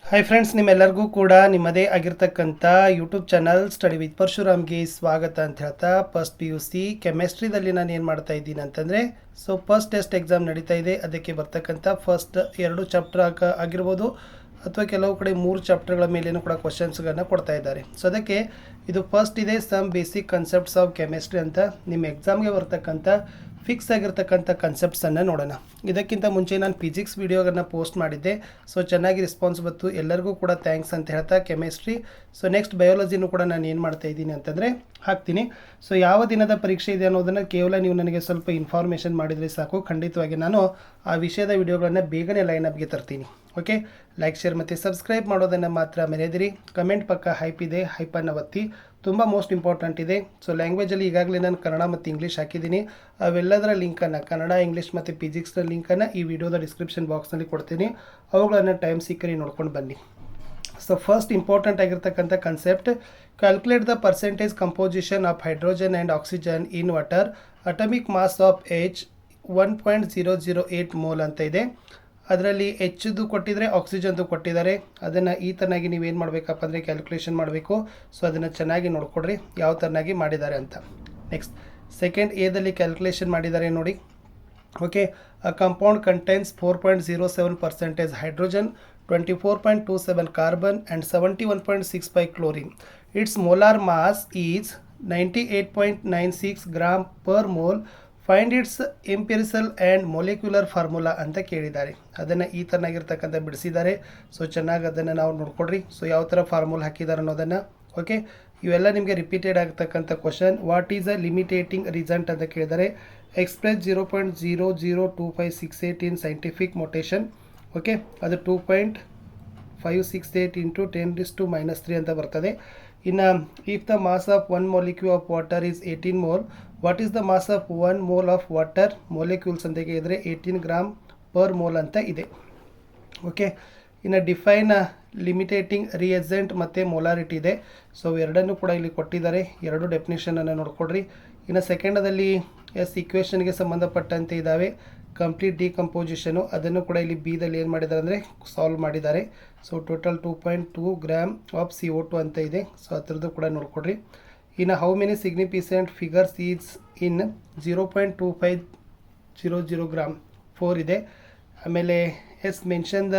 Hi friends, ನಿಮ್ಮೆಲ್ಲರಿಗೂ ಕೂಡ ನಿಮ್ಮದೇ ಆಗಿರ್ತಕ್ಕಂಥ ಯೂಟ್ಯೂಬ್ ಚಾನಲ್ ಸ್ಟಡಿ ವಿತ್ ಪರಶುರಾಮ್ಗೆ ಸ್ವಾಗತ ಅಂತ ಹೇಳ್ತಾ, ಫಸ್ಟ್ ಪಿ ಯು ಸಿ ಕೆಮಿಸ್ಟ್ರಿದಲ್ಲಿ ನಾನು ಏನು ಮಾಡ್ತಾ ಇದ್ದೀನಿ ಅಂತಂದರೆ, ಫಸ್ಟ್ ಟೆಸ್ಟ್ ಎಕ್ಸಾಮ್ ನಡೀತಾ ಇದೆ. ಅದಕ್ಕೆ ಬರ್ತಕ್ಕಂಥ ಫಸ್ಟ್ 2 ಚಾಪ್ಟರ್ ಆಗಿರ್ಬೋದು ಅಥವಾ ಕೆಲವು ಕಡೆ 3 ಚಾಪ್ಟರ್ಗಳ ಮೇಲೇನೂ ಕೂಡ ಕ್ವಶನ್ಸ್ಗಳನ್ನು ಕೊಡ್ತಾ ಇದ್ದಾರೆ. ಸೊ ಅದಕ್ಕೆ ಇದು ಫಸ್ಟ್ ಇದೆ, some basic concepts of chemistry ಅಂತ. ನಿಮ್ಮ ಎಕ್ಸಾಮ್ಗೆ ಬರ್ತಕ್ಕಂಥ ಫಿಕ್ಸ್ ಆಗಿರ್ತಕ್ಕಂಥ ಕನ್ಸೆಪ್ಟ್ಸನ್ನು ನೋಡೋಣ. ಇದಕ್ಕಿಂತ ಮುಂಚೆ ನಾನು ಫಿಸಿಕ್ಸ್ ವೀಡಿಯೋಗಳನ್ನ ಪೋಸ್ಟ್ ಮಾಡಿದ್ದೆ. ಸೊ ಚೆನ್ನಾಗಿ ರೆಸ್ಪಾನ್ಸ್ ಬಂತು, ಎಲ್ಲರಿಗೂ ಕೂಡ ಥ್ಯಾಂಕ್ಸ್ ಅಂತ ಹೇಳ್ತಾ ಕೆಮಿಸ್ಟ್ರಿ. ಸೊ ನೆಕ್ಸ್ಟ್ ಬಯಾಲಜಿನೂ ಕೂಡ ನಾನು ಏನು ಮಾಡ್ತಾ ಇದ್ದೀನಿ ಅಂತಂದರೆ ಹಾಕ್ತೀನಿ. ಸೊ ಯಾವ ದಿನದ ಪರೀಕ್ಷೆ ಇದೆ ಅನ್ನೋದನ್ನು ಕೇವಲ ನೀವು ನನಗೆ ಸ್ವಲ್ಪ ಇನ್ಫಾರ್ಮೇಷನ್ ಮಾಡಿದರೆ ಸಾಕು. ಖಂಡಿತವಾಗಿ ನಾನು ಆ ವಿಷಯದ ವಿಡಿಯೋಗಳನ್ನು ಬೇಗನೆ ಲೈನಪ್ಗೆ ತರ್ತೀನಿ. ಓಕೆ, ಲೈಕ್, ಶೇರ್ ಮತ್ತು ಸಬ್ಸ್ಕ್ರೈಬ್ ಮಾಡೋದನ್ನು ಮಾತ್ರ ಮರೆಯದಿರಿ. ಕಮೆಂಟ್ ಪಕ್ಕ ಹೈಪ್ ಇದೆ, ಹೈಪನ್ನು ಒತ್ತಿ. ತುಂಬ ಮೋಸ್ಟ್ ಇಂಪಾರ್ಟೆಂಟ್ ಇದೆ. ಸೊ ಲ್ಯಾಂಗ್ವೇಜಲ್ಲಿ ಈಗಾಗಲೇ ನಾನು ಕನ್ನಡ ಮತ್ತು ಇಂಗ್ಲೀಷ್ ಹಾಕಿದ್ದೀನಿ. ಅವೆಲ್ಲದರ ಲಿಂಕನ್ನು, ಕನ್ನಡ, ಇಂಗ್ಲೀಷ್ ಮತ್ತು ಫಿಸಿಕ್ಸ್ನ ಲಿಂಕನ್ನು ಈ ವಿಡಿಯೋದ ಡಿಸ್ಕ್ರಿಪ್ಷನ್ ಬಾಕ್ಸ್ನಲ್ಲಿ ಕೊಡ್ತೀನಿ. ಅವುಗಳನ್ನು ಟೈಮ್ ಸಿಕ್ಕರಿ ನೋಡ್ಕೊಂಡು ಬನ್ನಿ. ಸೊ ಫಸ್ಟ್ ಇಂಪಾರ್ಟೆಂಟ್ ಆಗಿರ್ತಕ್ಕಂಥ concept, calculate the percentage composition of hydrogen and oxygen in water, atomic mass of H 1.008 mole ಅಂತ ಇದೆ. ಅದರಲ್ಲಿ ಹೆಚ್ಚುದು ಕೊಟ್ಟಿದ್ದಾರೆ, ಆಕ್ಸಿಜನ್ದು ಕೊಟ್ಟಿದ್ದಾರೆ. ಅದನ್ನು ಈ ಥರನಾಗಿ ನೀವೇನು ಮಾಡಬೇಕಪ್ಪ ಅಂದರೆ ಕ್ಯಾಲ್ಕುಲೇಷನ್ ಮಾಡಬೇಕು. ಸೊ ಅದನ್ನು ಚೆನ್ನಾಗಿ ನೋಡ್ಕೊಡ್ರಿ ಯಾವ ಥರನಾಗಿ ಮಾಡಿದ್ದಾರೆ ಅಂತ. ನೆಕ್ಸ್ಟ್ ಸೆಕೆಂಡ್ ಎದಲ್ಲಿ ಕ್ಯಾಲ್ಕುಲೇಷನ್ ಮಾಡಿದ್ದಾರೆ ನೋಡಿ. Okay, a compound contains 4.07% hydrogen, 24.27 carbon and 71.65 chlorine. Its molar mass is 98.96 gram per mole. Find its empirical and molecular formula ಅಂತ ಕೇಳಿದ್ದಾರೆ. ಅದನ್ನು ಈ ಥರನಾಗಿರ್ತಕ್ಕಂಥ ಬಿಡಿಸಿದ್ದಾರೆ. ಸೊ ಚೆನ್ನಾಗಿ ಅದನ್ನು ನಾವು ನೋಡ್ಕೊಡ್ರಿ. ಸೊ ಯಾವ ಥರ ಫಾರ್ಮುಲಾ ಹಾಕಿದ್ದಾರೆ ಅನ್ನೋದನ್ನು. ಓಕೆ, ಇವೆಲ್ಲ ನಿಮಗೆ ರಿಪೀಟೆಡ್ ಆಗ್ತಕ್ಕಂಥ question. What is a limiting result ಅಂತ ಕೇಳಿದ್ದಾರೆ. Express 0.00256 in scientific notation. Okay, ಅದು 2.568 ಇಂಟು 10⁻³ ಅಂತ ಬರ್ತದೆ. ಇನ್ನು if the mass of 1 molecule of water is 18 mole, what is the mass of 1 mole of water molecules ಅಂತ ಕೇಳಿದರೆ 18 gram per mole ಅಂತ ಇದೆ. ಓಕೆ, ಇನ್ನು ಡಿಫೈನ್ ಲಿಮಿಟೇಟಿಂಗ್ ರಿಯಜೆಂಟ್ ಮತ್ತು ಮೊಲಾರಿಟಿ ಇದೆ. ಸೊ ಎರಡನ್ನೂ ಕೂಡ ಇಲ್ಲಿ ಕೊಟ್ಟಿದ್ದಾರೆ. ಎರಡು ಡೆಫಿನೇಷನನ್ನು ನೋಡ್ಕೊಡ್ರಿ. ಇನ್ನು ಸೆಕೆಂಡದಲ್ಲಿ ಇಕ್ವೇಷನ್ಗೆ ಸಂಬಂಧಪಟ್ಟಂತೆ ಇದ್ದಾವೆ. ಕಂಪ್ಲೀಟ್ ಡಿಕಂಪೋಸಿಷನು ಅದನ್ನು ಕೂಡ ಇಲ್ಲಿ ಬಿದಲ್ಲಿ ಏನು ಮಾಡಿದ್ದಾರೆ ಅಂದರೆ ಸಾಲ್ವ್ ಮಾಡಿದ್ದಾರೆ. So total 2.2 gram of CO2 ಅಂತ ಇದೆ. ಸೊ ಅದರದ್ದು ಕೂಡ ನೋಡ್ಕೊಡ್ರಿ. ಇನ್ನು how many significant figures is in 0.2500 gram 4 ಇದೆ. ಆಮೇಲೆ mention the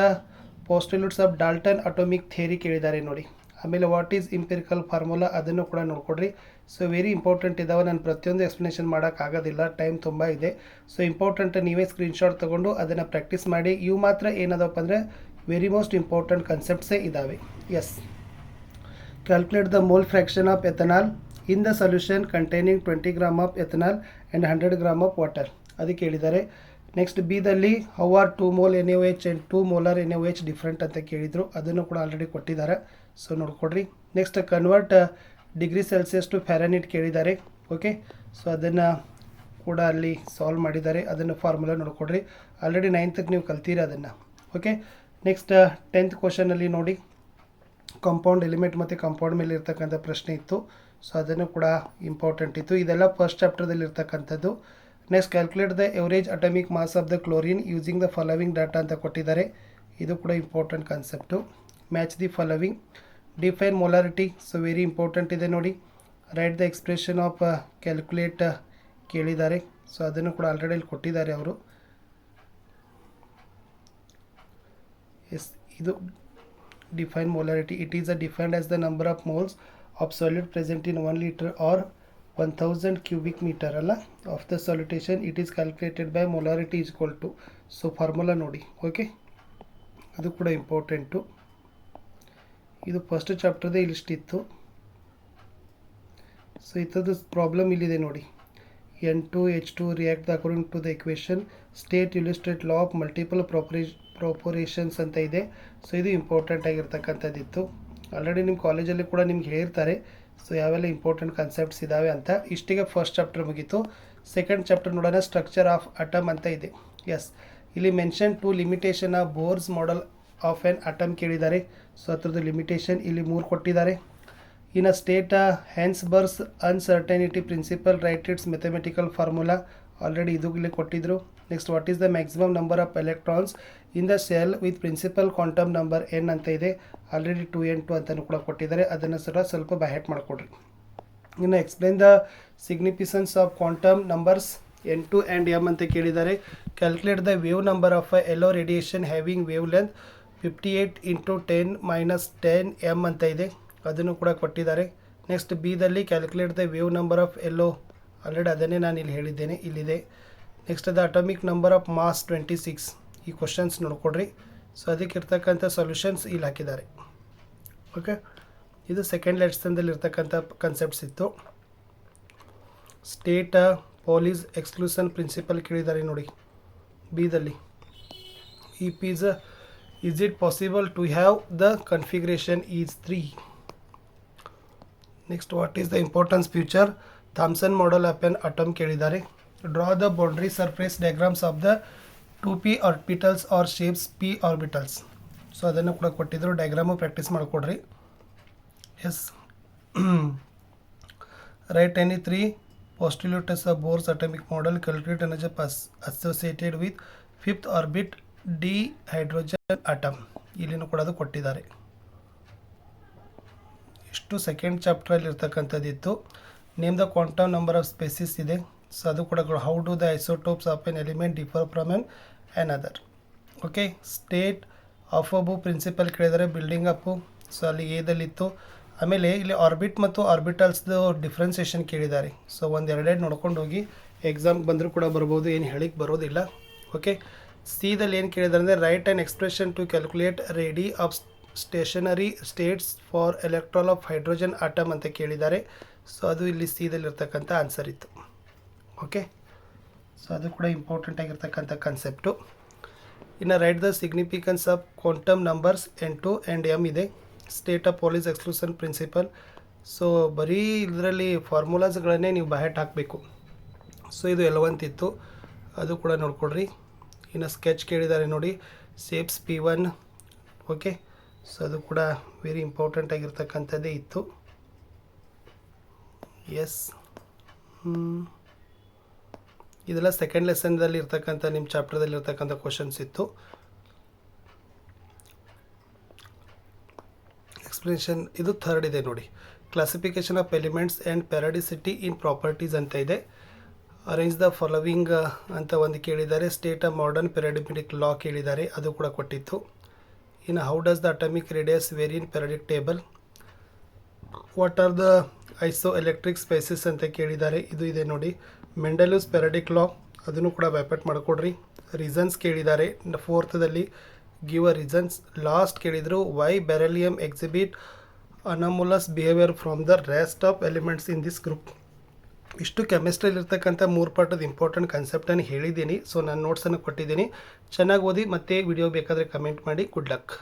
postulates of Dalton atomic theory ಕೇಳಿದ್ದಾರೆ ನೋಡಿ. ಆಮೇಲೆ ವಾಟ್ ಈಸ್ ಇಂಪಿರಿಕಲ್ ಫಾರ್ಮುಲಾ ಅದನ್ನು ಕೂಡ ನೋಡ್ಕೊಡ್ರಿ. ಸೊ ವೆರಿ ಇಂಪಾರ್ಟೆಂಟ್ ಇದ್ದಾವೆ. ನಾನು ಪ್ರತಿಯೊಂದು ಎಕ್ಸ್ಪ್ಲನೇಷನ್ ಮಾಡೋಕ್ಕಾಗೋದಿಲ್ಲ, ಟೈಮ್ ತುಂಬ ಇದೆ. ಸೊ ಇಂಪಾರ್ಟೆಂಟ್ ನೀವೇ ಸ್ಕ್ರೀನ್ಶಾಟ್ ತೊಗೊಂಡು ಅದನ್ನು ಪ್ರಾಕ್ಟೀಸ್ ಮಾಡಿ. ಇವು ಮಾತ್ರ ಏನದಪ್ಪ ಅಂದರೆ ವೆರಿ ಮೋಸ್ಟ್ ಇಂಪಾರ್ಟೆಂಟ್ ಕನ್ಸೆಪ್ಟ್ಸೇ ಇದ್ದಾವೆ. Yes, calculate the mole fraction of ethanol in the solution containing 20 gram of ethanol and 100 gram of water ಅದಕ್ಕೆ ಹೇಳಿದ್ದಾರೆ. ನೆಕ್ಸ್ಟ್ ಬಿದಲ್ಲಿ how are 2 mole NaOH and 2 molar NaOH different ಅಂತ ಕೇಳಿದರು. ಅದನ್ನು ಕೂಡ ಆಲ್ರೆಡಿ ಕೊಟ್ಟಿದ್ದಾರೆ. ಸೊ ನೋಡ್ಕೊಡ್ರಿ. Next convert degree Celsius to Fahrenheit ಕೇಳಿದ್ದಾರೆ. ಓಕೆ, ಸೊ ಅದನ್ನು ಕೂಡ ಅಲ್ಲಿ ಸಾಲ್ವ್ ಮಾಡಿದ್ದಾರೆ. ಅದನ್ನು ಫಾರ್ಮುಲಾ ನೋಡ್ಕೊಡ್ರಿ. ಆಲ್ರೆಡಿ 9th ನೀವು ಕಲ್ತೀರ ಅದನ್ನು. ಓಕೆ, ನೆಕ್ಸ್ಟ್ 10th ಕ್ವಶನಲ್ಲಿ ನೋಡಿ, ಕಾಂಪೌಂಡ್ ಎಲಿಮೆಂಟ್ ಮತ್ತು ಕಾಂಪೌಂಡ್ ಮೇಲೆ ಇರ್ತಕ್ಕಂಥ ಪ್ರಶ್ನೆ ಇತ್ತು. ಸೊ ಅದನ್ನು ಕೂಡ ಇಂಪಾರ್ಟೆಂಟ್ ಇತ್ತು. ಇದೆಲ್ಲ ಫಸ್ಟ್ ಚಾಪ್ಟರ್ದಲ್ಲಿ ಇರ್ತಕ್ಕಂಥದ್ದು. Next calculate the average atomic mass of the chlorine using the following data ಅಂತ ಕೊಟ್ಟಿದ್ದಾರೆ. ಇದು ಕೂಡ important concept. Match the following, define molarity. So very important ಇದೆ ನೋಡಿ. Right the expression of calculate ಕೇಳಿದ್ದಾರೆ. ಸೊ ಅದನ್ನು ಕೂಡ ಆಲ್ರೆಡಿ ಇಲ್ಲಿ ಕೊಟ್ಟಿದ್ದಾರೆ ಅವರು. ಎಸ್, ಇದು define molarity. It is defined as the number of moles of solid present in 1 litre or 1000 cubic metre ಅಲ್ಲ of the solution. It is calculated by molarity is equal to. So formula ನೋಡಿ. Okay, ಅದು ಕೂಡ important. ಇದು first ಚಾಪ್ಟರ್ದೇ ಇಲ್ಲಿಷ್ಟಿತ್ತು. So ಇಂಥದ್ದು problem ಇಲ್ಲಿದೆ ನೋಡಿ. N2H2 react according to the equation, state illustrate law of multiple proportions ಅಂತ ಇದೆ. ಸೊ ಇದು ಇಂಪಾರ್ಟೆಂಟ್ ಆಗಿರ್ತಕ್ಕಂಥದ್ದಿತ್ತು. ಆಲ್ರೆಡಿ ನಿಮ್ಮ ಕಾಲೇಜಲ್ಲಿ ಕೂಡ ನಿಮ್ಗೆ ಹೇಳಿರ್ತಾರೆ. ಸೊ ಯಾವೆಲ್ಲ ಇಂಪಾರ್ಟೆಂಟ್ ಕಾನ್ಸೆಪ್ಟ್ಸ್ ಇದ್ದಾವೆ ಅಂತ. ಇಷ್ಟಿಗೆ ಫಸ್ಟ್ ಚಾಪ್ಟರ್ ಮುಗೀತು. ಸೆಕೆಂಡ್ ಚಾಪ್ಟರ್ ನೋಡೋಣ. ಸ್ಟ್ರಕ್ಚರ್ ಆಫ್ ಅಟಮ್ ಅಂತ ಇದೆ. ಎಸ್, ಇಲ್ಲಿ mention two limitation of Bohr's model of an atom ಕೇಳಿದ್ದಾರೆ. ಸೊ ಅದರದ್ದು ಲಿಮಿಟೇಷನ್ ಇಲ್ಲಿ 3 ಕೊಟ್ಟಿದ್ದಾರೆ. In a state Heisenberg's uncertainty principle right its mathematical formula already ಇದು ಇಲ್ಲಿ ಕೊಟ್ಟಿದ್ದರು. Next what is the maximum number of electrons in the shell with principal quantum number n ಅಂತ ಇದೆ. Already 2n2 ಅಂತಲೂ ಕೂಡ ಕೊಟ್ಟಿದ್ದಾರೆ, ಅದನ್ನು ಸ್ವಲ್ಪ ಬ್ಯಾಹೆಟ್ ಮಾಡಿಕೊಡ್ರಿ. ಇನ್ನು explain the significance of quantum numbers n2 and m ಅಂತ ಕೇಳಿದ್ದಾರೆ. Calculate the wave number of yellow radiation having wave length 58 × 10 - 10 m ಅಂತ ಇದೆ, ಅದನ್ನು ಕೂಡ ಕೊಟ್ಟಿದ್ದಾರೆ. ನೆಕ್ಸ್ಟ್ ಬಿದಲ್ಲಿ calculate the wave number of yellow, already ಅದನ್ನೇ ನಾನು ಇಲ್ಲಿ ಹೇಳಿದ್ದೇನೆ, ಇಲ್ಲಿದೆ. Next the atomic number of mass 26. ಈ ಕ್ವಶನ್ಸ್ ನೋಡ್ಕೊಡ್ರಿ. ಸೊ ಅದಕ್ಕಿರ್ತಕ್ಕಂಥ ಸೊಲ್ಯೂಷನ್ಸ್ ಇಲ್ಲಿ ಹಾಕಿದ್ದಾರೆ. ಓಕೆ, ಇದು ಸೆಕೆಂಡ್ ಲೆಸನ್ದಲ್ಲಿ ಇರ್ತಕ್ಕಂಥ ಕನ್ಸೆಪ್ಟ್ಸ್ ಇತ್ತು. ಸ್ಟೇಟ್ ಪೊಲೀಸ್ ಎಕ್ಸ್ಕ್ಲೂಷನ್ ಪ್ರಿನ್ಸಿಪಲ್ ಕೇಳಿದ್ದಾರೆ ನೋಡಿ ಬಿದಲ್ಲಿ. Is it possible to have the configuration is 3. Next what is the importance future Thomson model of an atom ಕೇಳಿದ್ದಾರೆ. Draw the boundary surface diagrams of the 2p orbitals are shapes p orbitals. So ಅದನ್ನು ಕೂಡ ಕೊಟ್ಟಿದ್ದರು, diagram practice ಮಾಡಿಕೊಡ್ರಿ. Yes, write any 3 postulates of Bohr's atomic model, calculate energy associated with 5th orbit d hydrogen atom. ಇಲ್ಲಿನೂ ಕೂಡ ಅದು ಕೊಟ್ಟಿದ್ದಾರೆ. ಇಷ್ಟು second ಚಾಪ್ಟ್ರಲ್ಲಿ ಇರ್ತಕ್ಕಂಥದ್ದಿತ್ತು. Name the quantum number of species ಇದೆ. ಸೊ ಅದು ಕೂಡ how do the isotopes of an element differ from another. Okay, state of Aufbau principle ಕೇಳಿದರೆ ಬಿಲ್ಡಿಂಗ್ ಅಪ್ಪು. ಸೊ ಅಲ್ಲಿ ಎದಲ್ಲಿತ್ತು. ಆಮೇಲೆ ಇಲ್ಲಿ ಆರ್ಬಿಟ್ ಮತ್ತು ಆರ್ಬಿಟಲ್ಸ್ದು ಡಿಫ್ರೆನ್ಸಿಯೇಷನ್ ಕೇಳಿದ್ದಾರೆ. ಸೊ ಒಂದೆರಡೆರಡು ನೋಡ್ಕೊಂಡು ಹೋಗಿ, ಎಕ್ಸಾಮ್ ಬಂದರೂ ಕೂಡ ಬರ್ಬೋದು, ಏನು ಹೇಳಿಕ್ಕೆ ಬರೋದಿಲ್ಲ. ಓಕೆ, ಸಿದಲ್ಲಿ ಏನು ಕೇಳಿದ್ದಾರೆ ಅಂದರೆ write an expression to calculate radii of stationary states for electron of hydrogen atom ಅಂತ ಕೇಳಿದ್ದಾರೆ. ಸೊ ಅದು ಇಲ್ಲಿ ಸಿದಲ್ಲಿರ್ತಕ್ಕಂಥ ಆನ್ಸರ್ ಇತ್ತು. ಓಕೆ, ಸೊ ಅದು ಕೂಡ ಇಂಪಾರ್ಟೆಂಟ್ ಆಗಿರ್ತಕ್ಕಂಥ ಕನ್ಸೆಪ್ಟು. ಇನ್ನು write the significance of quantum numbers n2 and m ಇದೆ. State of Pauli's exclusion principle. So ಬರೀ ಇದರಲ್ಲಿ ಫಾರ್ಮುಲಾಸ್ಗಳನ್ನೇ ನೀವು ಬ್ಯಾಹೆಟ್ ಹಾಕಬೇಕು. ಸೊ ಇದು ಎಲ್ಲವಂತಿತ್ತು, ಅದು ಕೂಡ ನೋಡ್ಕೊಡ್ರಿ. ಇನ್ನು ಸ್ಕೆಚ್ ಕೇಳಿದ್ದಾರೆ ನೋಡಿ, ಶೇಪ್ಸ್ p1. ಓಕೆ, ಸೊ ಅದು ಕೂಡ ವೆರಿ ಇಂಪಾರ್ಟೆಂಟ್ ಆಗಿರ್ತಕ್ಕಂಥದ್ದೇ ಇತ್ತು. ಎಸ್, ಇದೆಲ್ಲ ಸೆಕೆಂಡ್ ಲೆಸನ್ದಲ್ಲಿ ಇರ್ತಕ್ಕಂಥ ನಿಮ್ಮ ಚಾಪ್ಟರ್ದಲ್ಲಿ ಇರ್ತಕ್ಕಂಥ ಕ್ವಶನ್ಸ್ ಇತ್ತು. ಎಕ್ಸ್ಪ್ಲನೇಷನ್ ಇದು ಥರ್ಡ್ ಇದೆ ನೋಡಿ. Classification of elements and periodicity in properties ಅಂತ ಇದೆ. ಅರೇಂಜ್ ದ ಫಾಲೋವಿಂಗ್ ಅಂತ ಒಂದು ಕೇಳಿದ್ದಾರೆ. State of modern periodic law ಕೇಳಿದ್ದಾರೆ, ಅದು ಕೂಡ ಕೊಟ್ಟಿತ್ತು. ಇನ್ನು how does the atomic radius vary in periodic table. What are the isoelectronic species ಅಂತ ಕೇಳಿದ್ದಾರೆ, ಇದು ಇದೆ ನೋಡಿ. ಮೆಂಡೆಲೂಸ್ ಪ್ಯಾರಾಡಿಕ್ ಲಾ, ಅದನ್ನು ಕೂಡ ಬ್ಯಾಪೆಟ್ ಮಾಡಿಕೊಡ್ರಿ. ರೀಸನ್ಸ್ ಕೇಳಿದ್ದಾರೆ ಫೋರ್ತದಲ್ಲಿ, ಗಿವ್ ಅ ರೀಸನ್ಸ್. ಲಾಸ್ಟ್ ಕೇಳಿದರು why beryllium exhibit anomalous behaviour from the rest of elements in this group. ಇಷ್ಟು ಕೆಮಿಸ್ಟ್ರಿಯಲ್ಲಿ ಇರ್ತಕ್ಕಂಥ 3 ಪಾಠದ ಇಂಪಾರ್ಟೆಂಟ್ ಕಾನ್ಸೆಪ್ಟನ್ನು ಹೇಳಿದ್ದೀನಿ. ಸೊ ನಾನು ನೋಟ್ಸನ್ನು ಕೊಟ್ಟಿದ್ದೀನಿ, ಚೆನ್ನಾಗಿ ಓದಿ. ಮತ್ತೆ ವಿಡಿಯೋ ಬೇಕಾದರೆ ಕಮೆಂಟ್ ಮಾಡಿ. Good luck.